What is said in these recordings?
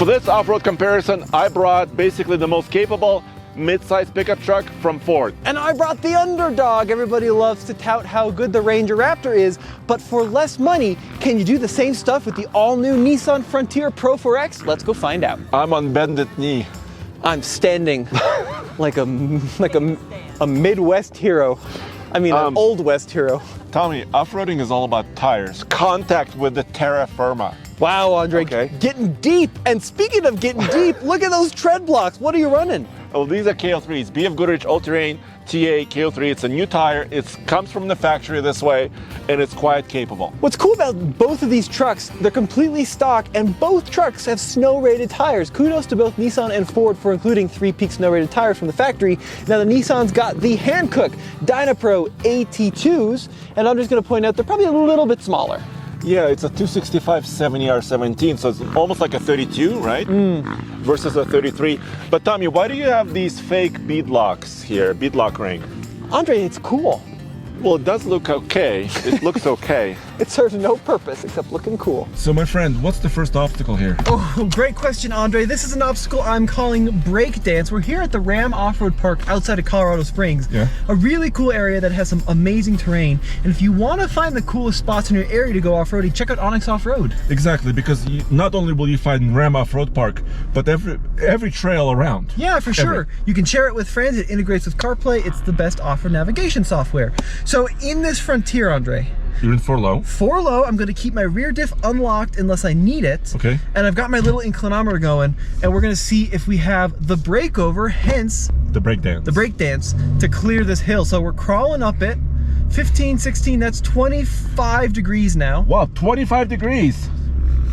this off-road comparison, I brought basically the most capable mid-size pickup truck from Ford. And I brought the underdog. Everybody loves to tout how good the Ranger Raptor is, but for less money, can you do the same stuff with the all-new Nissan Frontier Pro-4X? Let's go find out. I'm on bended knee. I'm standing like a Midwest hero. I mean, an Old West hero. Tommy, off-roading is all about tires. Contact with the terra firma. Wow, Andre, Okay. Getting deep. And speaking of getting deep, look at those tread blocks. What are you running? Oh, these are KO3s. BF Goodrich All-Terrain TA KO3. It's a new tire. It comes from the factory this way, and it's quite capable. What's cool about both of these trucks, they're completely stock, and both trucks have snow-rated tires. Kudos to both Nissan and Ford for including 3-peak snow-rated tires from the factory. Now, the Nissan's got the Hankook Dynapro AT2s, and I'm just going to point out they're probably a little bit smaller. Yeah, it's a 265 70R17, so it's almost like a 32, right? Versus a 33. But Tommy, why do you have these fake bead locks here, bead lock ring? Andre, it's cool. Well, it does look okay. It looks okay. It serves no purpose except looking cool. So my friend, what's the first obstacle here? Oh, great question, Andre. This is an obstacle I'm calling breakdance. We're here at the Ram Off-Road Park outside of Colorado Springs. Yeah. A really cool area that has some amazing terrain. And if you want to find the coolest spots in your area to go off-roading, check out Onyx Off-Road. Exactly, because not only will you find Ram Off-Road Park, but every trail around. Yeah, for sure. You can share it with friends. It integrates with CarPlay. It's the best off-road navigation software. So in this Frontier, Andre, You're in 4-low. 4-low, I'm going to keep my rear diff unlocked unless I need it. Okay. And I've got my little inclinometer going, and we're going to see if we have the breakover, hence The breakdance. the breakdance, to clear this hill. So we're crawling up it. 15, 16, that's 25 degrees now. Wow, 25 degrees.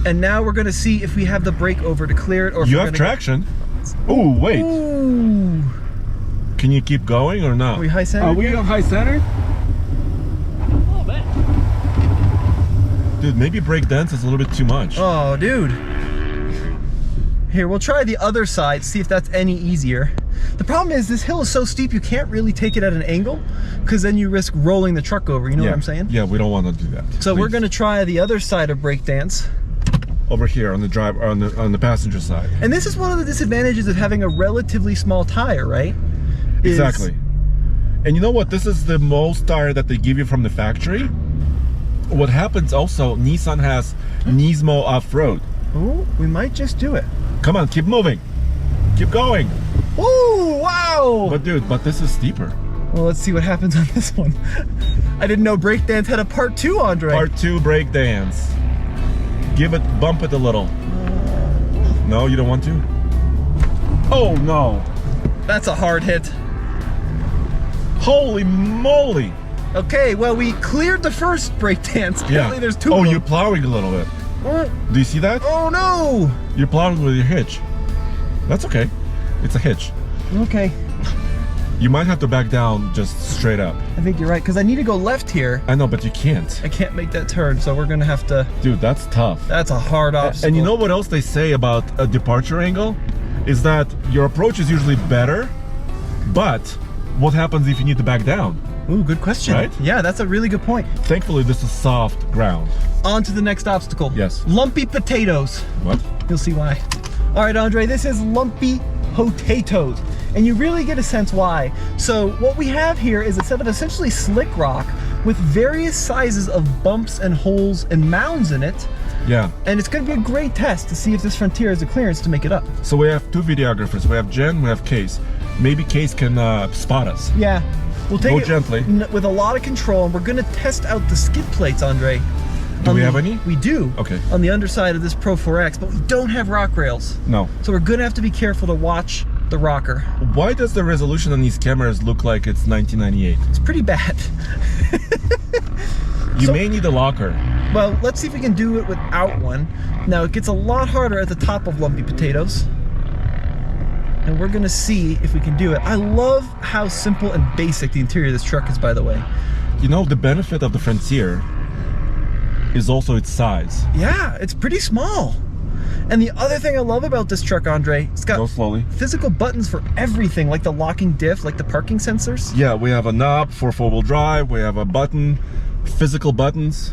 And now we're going to see if we have the breakover to clear it. Or if You we're have gonna traction. Oh, wait. Ooh. Can you keep going or not? Are we high center? Are we on high center? Dude, maybe breakdance is a little bit too much. Oh, dude. Here, we'll try the other side, see if that's any easier. The problem is this hill is so steep you can't really take it at an angle, because then you risk rolling the truck over, you know what I'm saying? Yeah, we don't want to do that. So we're Please. gonna try the other side of breakdance. Over here on the drive, on the passenger side. And this is one of the disadvantages of having a relatively small tire, right? Is- Exactly. And you know what? This is the most tire that they give you from the factory. What happens also, Nissan has Nismo Off-Road. Oh, we might just do it. Come on, keep moving. Keep going. Ooh, wow! But dude, this is steeper. Well, let's see what happens on this one. I didn't know breakdance had a part 2, Andre. Part 2 breakdance. Bump it a little. No, you don't want to? Oh no. That's a hard hit. Holy moly. Okay, well, we cleared the first breakdance. Apparently there's 2 Oh, of them. you're plowing a little bit. Do you see that? Oh no! You're plowing with your hitch. That's okay. It's a hitch. Okay, You might have to back down just straight up. I think you're right, because I need to go left here. I know, but you can't. I can't make that turn, so we're gonna have to... Dude, that's tough. That's a hard obstacle. And you know what else they say about a departure angle? Is that your approach is usually better, but what happens if you need to back down? Ooh, good question. Right? Yeah, that's a really good point. Thankfully, this is soft ground. On to the next obstacle. Yes. Lumpy potatoes. What? You'll see why. All right, Andre, this is lumpy potatoes. And you really get a sense why. So what we have here is a set of essentially slick rock with various sizes of bumps and holes and mounds in it. Yeah. And it's gonna be a great test to see if this Frontier has the clearance to make it up. So we have 2 videographers. We have Jen, we have Case. Maybe Case can spot us. Yeah, we'll take Go it gently. with a lot of control, and we're gonna test out the skid plates, Andre. Do we have any? We do. Okay. On the underside of this Pro-4X, but we don't have rock rails. No. So we're gonna have to be careful to watch the rocker. Why does the resolution on these cameras look like it's 1998? It's pretty bad. You may need a locker. Well, let's see if we can do it without one. Now, it gets a lot harder at the top of lumpy potatoes. And we're gonna see if we can do it. I love how simple and basic the interior of this truck is, by the way. You know, the benefit of the Frontier is also its size. Yeah, it's pretty small. And the other thing I love about this truck, Andre, it's got Go slowly. physical buttons for everything, like the locking diff, like the parking sensors. Yeah, we have a knob for 4-wheel drive. We have a button, physical buttons.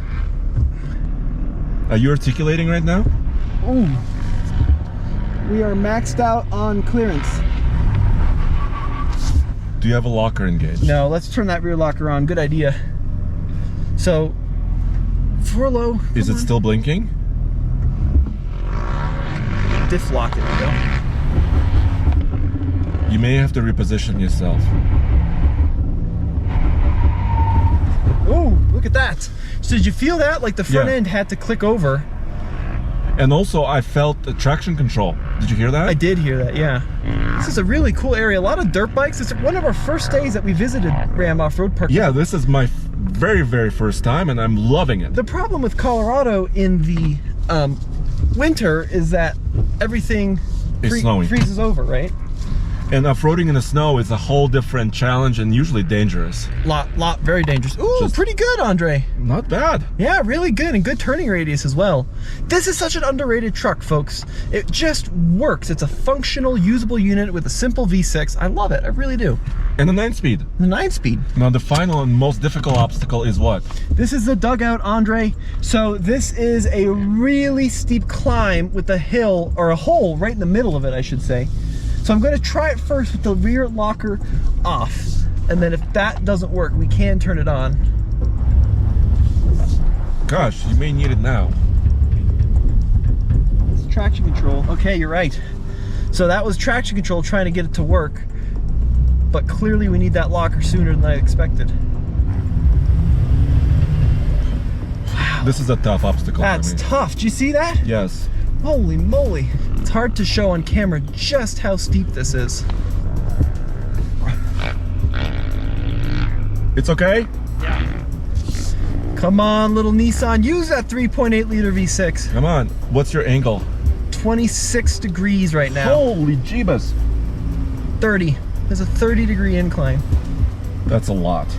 Are you articulating right now? Ooh. We are maxed out on clearance. Do you have a locker engaged? No, let's turn that rear locker on. Good idea. So, 4 low. Is it still blinking? Diff lock, there we go. You may have to reposition yourself. Oh, look at that. So did you feel that? Like the front end had to click over. And also I felt the traction control. Did you hear that? I did hear that, yeah. This is a really cool area. A lot of dirt bikes. It's one of our first days that we visited Ram Off-Road Park. Yeah, this is my very first time and I'm loving it. The problem with Colorado in the winter is that everything freezes over, right? And off-roading in the snow is a whole different challenge and usually dangerous. Very dangerous. Ooh, pretty good, Andre. Not bad. Yeah, really good, and good turning radius as well. This is such an underrated truck, folks. It just works. It's a functional, usable unit with a simple V6. I love it, I really do. And the 9-speed. The 9-speed. Now the final and most difficult obstacle is what? This is the dugout, Andre. So this is a really steep climb with a hill, or a hole right in the middle of it, I should say. So I'm going to try it first with the rear locker off, and then if that doesn't work, we can turn it on. Gosh, you may need it now. It's traction control. Okay, you're right. So that was traction control trying to get it to work, but clearly we need that locker sooner than I expected. Wow. This is a tough obstacle for me. That's tough. Do you see that? Yes. Holy moly. It's hard to show on camera just how steep this is. It's okay? Yeah. Come on, little Nissan. Use that 3.8 liter V6. Come on. What's your angle? 26 degrees right now. Holy jeebus. 30. There's a 30-degree incline. That's a lot.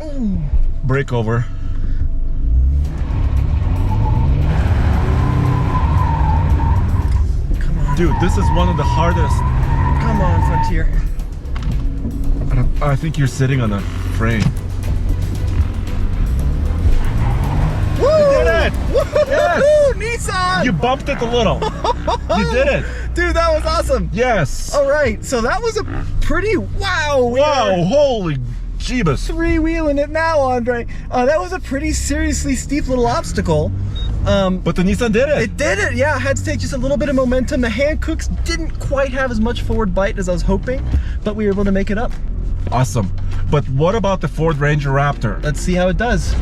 Ooh. Brake over. Come on. Dude, this is one of the hardest. Come on, Frontier. I think you're sitting on a frame. Woo! You did it! Woo! Yes! Nissan! You bumped it a little. You did it. Dude, that was awesome. Yes. All right, so that was a pretty wow. Wow, holy jeebus. Three-wheeling it now, Andre. That was a pretty seriously steep little obstacle. But the Nissan did it. It did it, yeah. I had to take just a little bit of momentum. The hand cooks didn't quite have as much forward bite as I was hoping, but we were able to make it up. Awesome. But what about the Ford Ranger Raptor? Let's see how it does.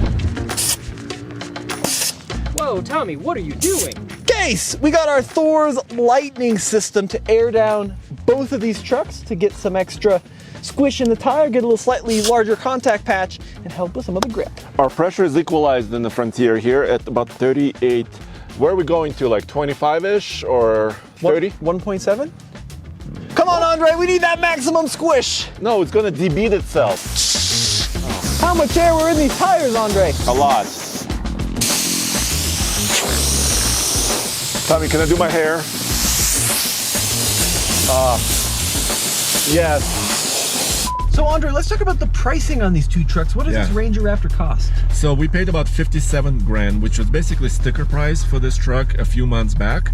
Whoa, Tommy, what are you doing? Case, we got our Thor's lightning system to air down both of these trucks to get some extra squish in the tire, get a little slightly larger contact patch, and help with some of the grip. Our pressure is equalized in the Frontier here at about 38. Where are we going to, like 25-ish or 30? 1.7? Come on, Andre, we need that maximum squish. No, it's gonna debeat itself. How much air were in these tires, Andre? A lot. Tommy, can I do my hair? Yes. So Andre, let's talk about the pricing on these two trucks. What does this Ranger Raptor cost? So we paid about 57 grand, which was basically sticker price for this truck a few months back.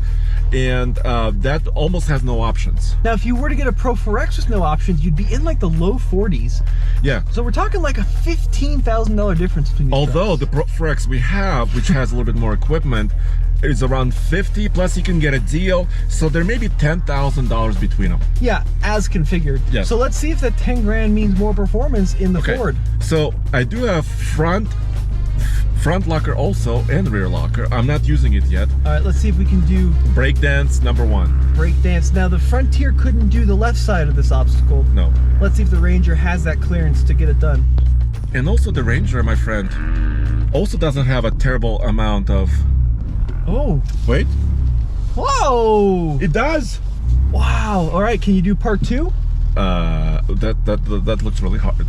And that almost has no options. Now, if you were to get a Pro-4X with no options, you'd be in like the low 40s. Yeah. So we're talking like a $15,000 difference between these Although trucks. the Pro-4X we have, which has a little bit more equipment, is around 50, plus you can get a deal. So there may be $10,000 between them. Yeah, as configured. Yeah. So let's see if that 10 grand means more performance in the Ford. So I do have front locker also and rear locker. I'm not using it yet. All right, let's see if we can do Brake dance #1. brake dance. Now the Frontier couldn't do the left side of this obstacle. No. Let's see if the Ranger has that clearance to get it done. And also the Ranger, my friend, also doesn't have a terrible amount of... Oh. Wait. Whoa. It does. Wow. All right, can you do part 2? That looks really hard.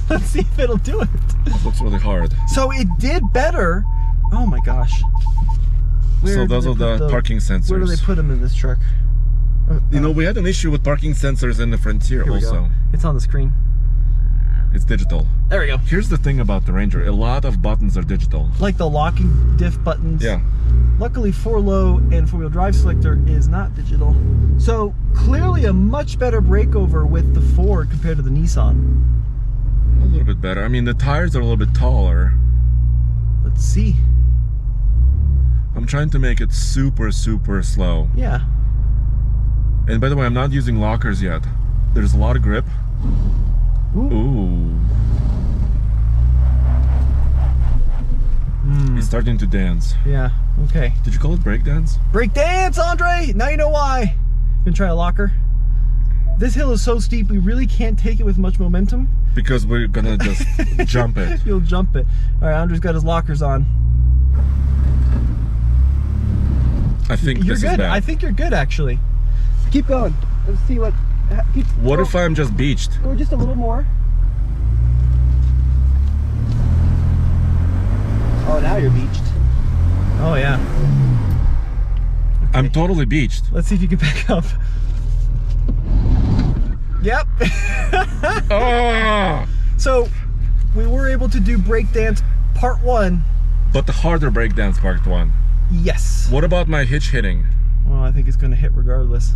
Let's see if it'll do it. It looks really hard. So it did better. Oh my gosh. So those are the parking sensors. Where do they put them in this truck? You know, we had an issue with parking sensors in the Frontier Here we also. go. It's on the screen. It's digital. There we go. Here's the thing about the Ranger. A lot of buttons are digital. Like the locking diff buttons. Yeah. Luckily, 4-low and 4-wheel drive selector is not digital. So clearly a much better breakover with the Ford compared to the Nissan. A little bit better. I mean, the tires are a little bit taller. Let's see. I'm trying to make it super, super slow. Yeah. And by the way, I'm not using lockers yet. There's a lot of grip. Ooh. He's starting to dance. Yeah, okay. Did you call it break dance? Break dance, Andre! Now you know why. Gonna try a locker. This hill is so steep, we really can't take it with much momentum. Because we're gonna just jump it. You'll jump it. All right, Andre's got his lockers on. I think You're this good. is bad. I think you're good, actually. Keep going. Let's see what... What if I'm just beached? Or just a little more. Oh, now you're beached. Oh, yeah. I'm totally beached. Let's see if you can back up. Yep. Oh! So, we were able to do breakdance part 1. But the harder break dance part 1. Yes. What about my hitch hitting? Well, I think it's going to hit regardless.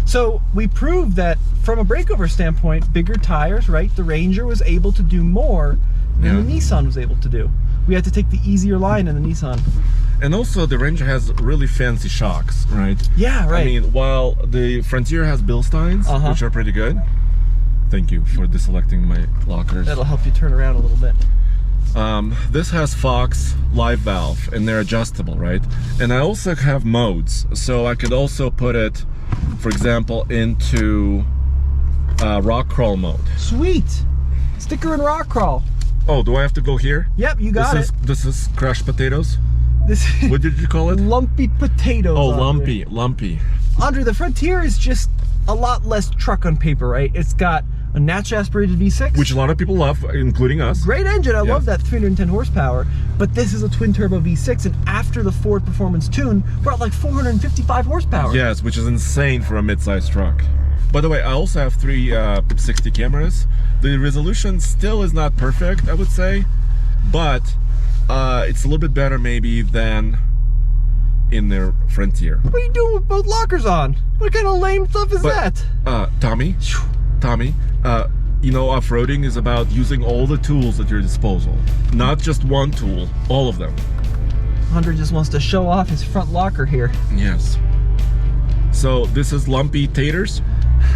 So we proved that from a breakover standpoint, bigger tires, right? The Ranger was able to do more than the Nissan was able to do. We had to take the easier line in the Nissan. And also the Ranger has really fancy shocks, right? Yeah, right. I mean, while the Frontier has Bilsteins, which are pretty good. Thank you for deselecting my lockers. That'll help you turn around a little bit. This has Fox live valve and they're adjustable, right? And I also have modes, so I could also put it, for example, into rock crawl mode. Sweet. Sticker and rock crawl. Oh, do I have to go here? Yep, you got it. This is crushed potatoes? This What did you call it? Lumpy potatoes. Oh, Andre. lumpy. Andre, the Frontier is just a lot less truck on paper, right? It's got a naturally aspirated V6. Which a lot of people love, including us. Great engine, I love that 310 horsepower, but this is a twin turbo V6, and after the Ford Performance Tune, we're at like 455 horsepower. Yes, which is insane for a mid-sized truck. By the way, I also have 360 cameras. The resolution still is not perfect, I would say, but it's a little bit better maybe than in their Frontier. What are you doing with both lockers on? What kind of lame stuff is that? Tommy, you know, off-roading is about using all the tools at your disposal. Not just one tool, all of them. Andre just wants to show off his front locker here. Yes. So this is Lumpy Taters.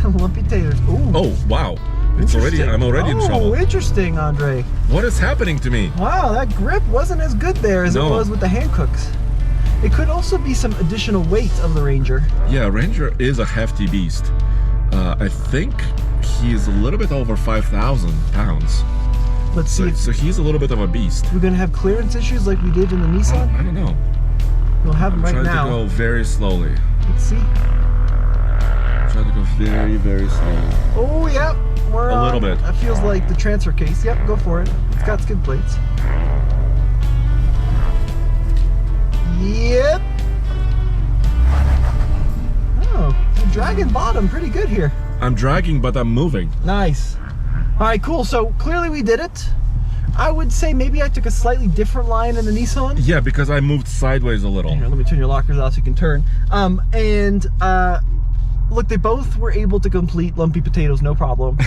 Lumpy taters. Ooh. Oh, wow. I'm already in trouble. Oh, interesting, Andre. What is happening to me? Wow, that grip wasn't as good there as it was with the hand cooks. It could also be some additional weight of the Ranger. Yeah, Ranger is a hefty beast. I think he's a little bit over 5,000 pounds. Let's see. So he's a little bit of a beast. We're gonna have clearance issues like we did in the Nissan? I don't know. We'll have them right now. Try to go very slowly. Let's see. Try to go very, very slowly. Oh, yep. We're a little bit. That feels like the transfer case. Yep, go for it. It's got skid plates. Yep. Oh, you're dragging bottom pretty good here. I'm dragging, but I'm moving. Nice. All right, cool. So clearly we did it. I would say maybe I took a slightly different line in the Nissan. Yeah, because I moved sideways a little. Here, let me turn your lockers out so you can turn. Look, they both were able to complete Lumpy Potatoes, no problem.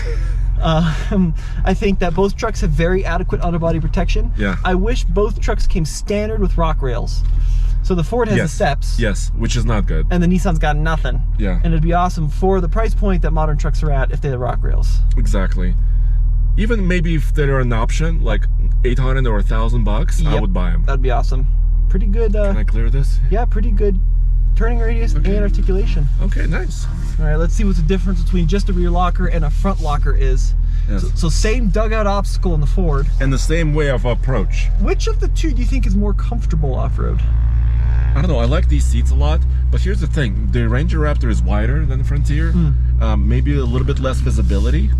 I think that both trucks have very adequate underbody protection. Yeah. I wish both trucks came standard with rock rails. So the Ford has the steps. Yes, which is not good. And the Nissan's got nothing. Yeah. And it'd be awesome for the price point that modern trucks are at if they had rock rails. Exactly. Even maybe if they're an option, like 800 or $1,000, I would buy them. That'd be awesome. Pretty good. Can I clear this? Yeah, pretty good turning radius and articulation. Okay, nice. All right, let's see what the difference between just a rear locker and a front locker is. Yes. So same dugout obstacle in the Ford. And the same way of approach. Which of the two do you think is more comfortable off-road? I don't know, I like these seats a lot, but here's the thing, the Ranger Raptor is wider than the Frontier, maybe a little bit less visibility,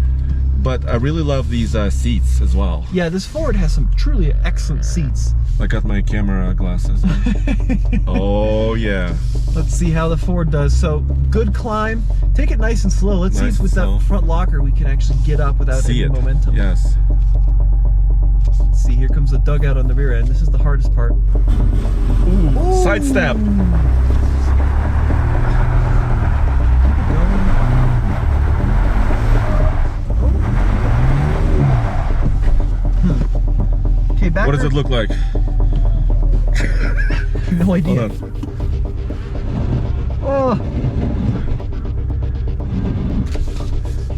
but I really love these seats as well. Yeah, this Ford has some truly excellent seats. I got my camera glasses on. Oh yeah. Let's see how the Ford does. So, good climb. Take it nice and slow. Let's see Nice if with and slow. that front locker we can actually get up without See any it. momentum. Yes. Let's see, here comes the dugout on the rear end. This is the hardest part. Ooh. Side step. Okay, back. What does it look like? No idea. Hold on. Oh,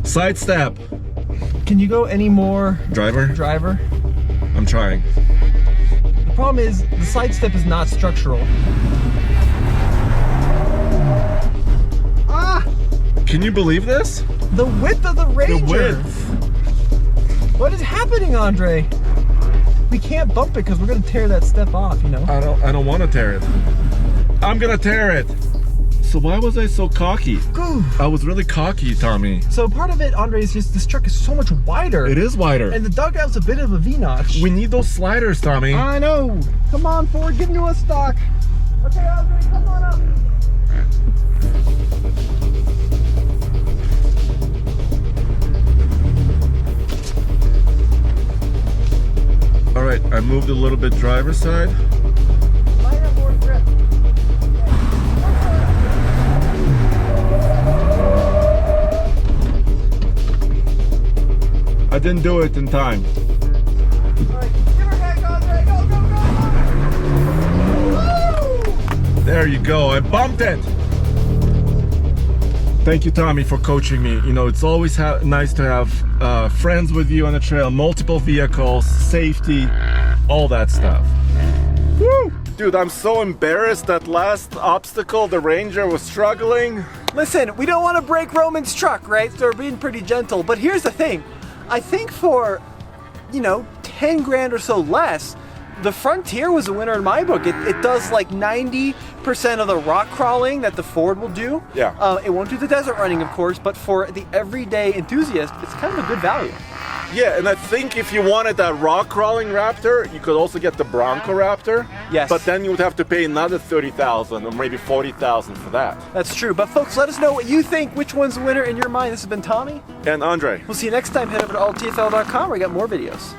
Side step. can you go any more Driver? driver? I'm trying. The problem is the side step is not structural. Ah, Can you believe this? the width of the Ranger. The width. What is happening, Andre? We can't bump it because we're gonna tear that step off, you know? I don't want to tear it. I'm gonna tear it. So why was I so cocky? I was really cocky, Tommy. So part of it, Andre, is just this truck is so much wider. It is wider. And the dugout's a bit of a V-notch. We need those sliders, Tommy. I know. Come on, Ford, give me a stock. Okay, Andre, come on up. All right, I moved a little bit driver's side. Lighter, more grip. I didn't do it in time. All right, give her back, Andre. Go, go, go. Woo! There you go, I bumped it. Thank you, Tommy, for coaching me. You know, it's always nice to have friends with you on the trail, multiple vehicles, safety, all that stuff. Woo! Dude, I'm so embarrassed. That last obstacle, the Ranger was struggling. Listen, we don't want to break Roman's truck, right? So we're being pretty gentle. But here's the thing. I think for, 10 grand or so less, the Frontier was a winner in my book. It does like 90% of the rock crawling that the Ford will do. Yeah. It won't do the desert running, of course, but for the everyday enthusiast, it's kind of a good value. Yeah, and I think if you wanted that rock crawling Raptor, you could also get the Bronco Raptor. Yes. But then you would have to pay another $30,000 or maybe $40,000 for that. That's true. But folks, let us know what you think. Which one's the winner in your mind? This has been Tommy. And Andre. We'll see you next time. Head over to alltfl.com where we got more videos.